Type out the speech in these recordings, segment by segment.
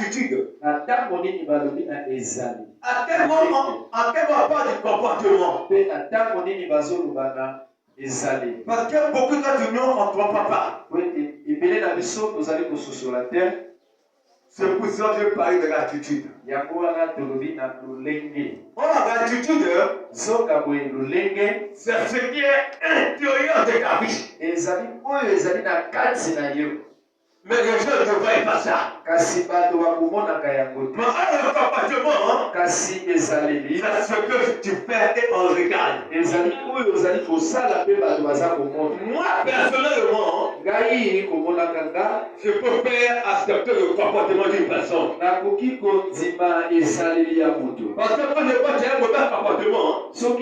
attitude? À quel moment on parle du comportement? Parce que beaucoup d'unions on ne comprend pas. C'est pour ça que je parle de l'attitude. Or, l'attitude, c'est ce qui est intérieur de ta vie. Mais les gens ne voient pas ça. Mais le comportement, c'est ce que tu fais et on regarde. Moi, personnellement, je peux faire accepter le comportement d'une personne. Parce que quand je vois qu'il y a un mauvais comportement, je peux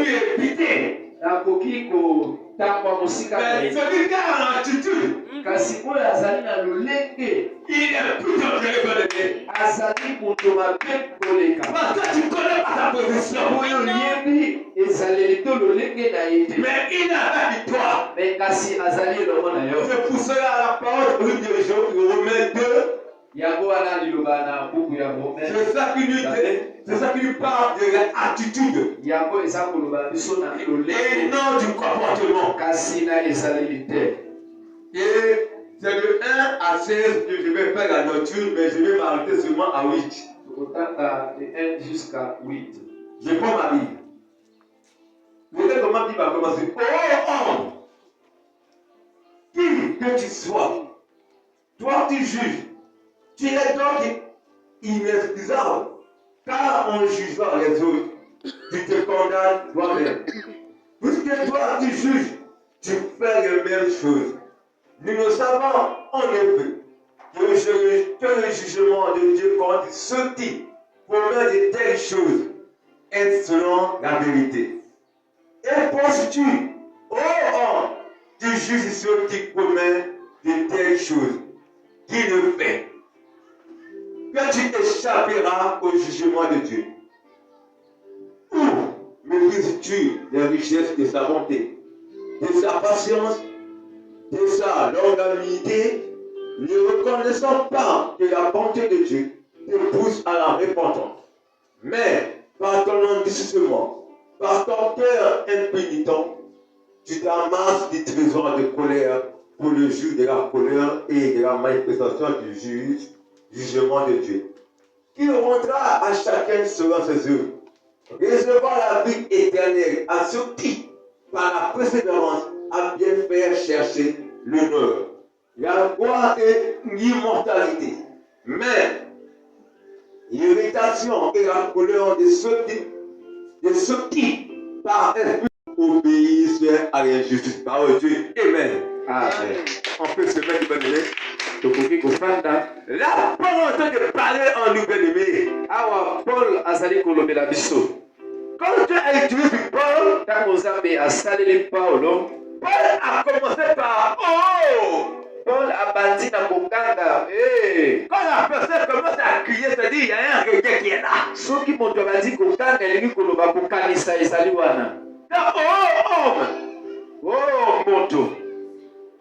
lui éviter. Mais celui qui a l'attitude, il est plus dangereux que le parce que tu connais pas ta position. Mais il a la victoire. C'est pour cela la parole de Romains 2. C'est ça qui lui parle de l'attitude. Et non du comportement. Et c'est de 1 à 16 que je vais faire la lecture, mais je vais m'arrêter seulement à 8. De 1 jusqu'à 8. Je prends ma Bible. Regardez comment il va commencer. Oh homme, qui que tu sois, toi tu juges. Tu es donc inexcusable, car en jugeant les autres, tu te condamnes toi-même. Puisque toi tu juges, tu fais les mêmes choses. Nous ne savons en effet que le jugement de Dieu contre ceux qui commettent de telles choses est selon la vérité. Et penses-tu, oh homme, tu juges ceux qui commettent de telles choses, qui le fait, que tu échapperas au jugement de Dieu? Ou méprises-tu les richesses de sa bonté, de sa patience, de sa longanimité, ne reconnaissant pas que la bonté de Dieu te pousse à la repentance? Mais par ton endurcissement, par ton cœur impénitent, tu t'amasses des trésors de colère pour le jour de la colère et de la manifestation du jugement de Dieu, qui rendra à chacun selon ses œuvres, recevant la vie éternelle à ceux qui, par la persévérance, a bien fait chercher l'honneur, la gloire et l'immortalité. Mais l'irritation et la colère de ceux qui par esprit, obéissent à l'injustice. Par Dieu. Amen. Amen. On peut se mettre bien-aimé. La parole de parler en nous bien-aimé. Paul a sali kolobela biso. Quand Dieu a utilisé Paul, Paul a commencé par oh. Paul a bâti dans Bokanga. Quand la personne commence à crier, c'est-à-dire il y a un regret qui est là. Ceux qui m'ont dit Bokanga, ils disent que Bokanisa et Saliwana. Oh homme, oh moto,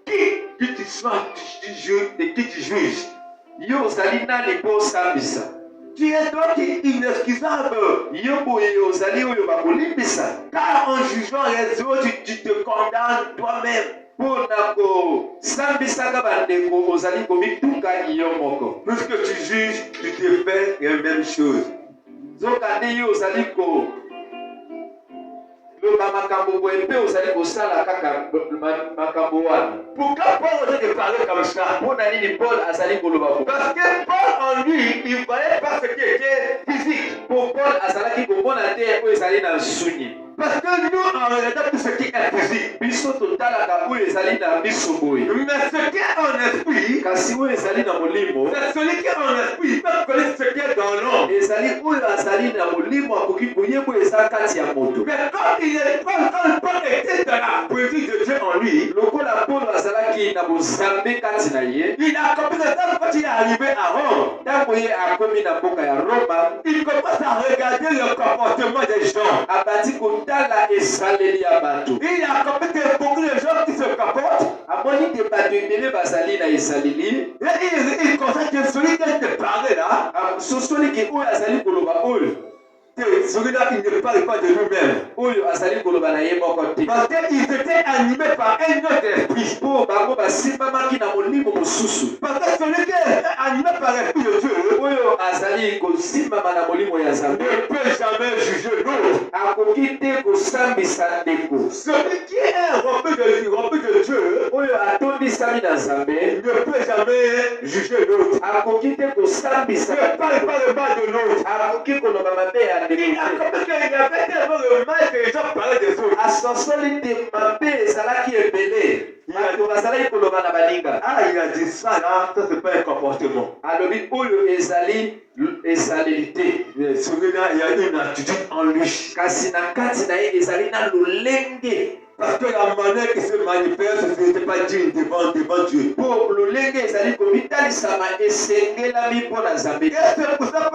qui tu sois, tu juges et qui tu juges. Yo Salina les beaux Sambisa. Tu es donc inexcusable. Yo boyo Sali yo bakolimbisa. Car en jugeant les autres, tu te condamnes toi-même. Puisque tu juges, tu te fais les mêmes choses. Pourquoi Paul a parlé comme ça? Parce que Paul en lui, il ne voyait pas ce qui était physique. Pour Paul, parce que nous, on regarde tout ce qui est physique. Mais ce qui est en esprit, c'est celui qui est en esprit, il peut connaître ce qui est dans l'homme. Mais quand il est Paul était dans la politique de Dieu en lui, il a compris que quand il est arrivé à Rome, il commence à regarder le comportement des gens. Il a compris que beaucoup de gens qui se comportent, et il commence sosoliki oyo azali koloba oyo celui-là, il ne parle pas de nous-mêmes. Parce qu'ils étaient animés par un autre esprit. Parce que celui qui est animé par l'esprit de Dieu ne peut jamais juger l'autre. Celui qui est rompu de Dieu ne peut jamais juger l'autre. Ne parle pas le mal de l'autre. Il y avait tellement de mal que les gens parlaient des autres. Il a dit ça là, ça c'est pas un comportement. Celui-là, il y a une attitude en lui. Parce que la manière qui se manifeste, ce n'était pas digne devant Dieu. Et c'est pour ça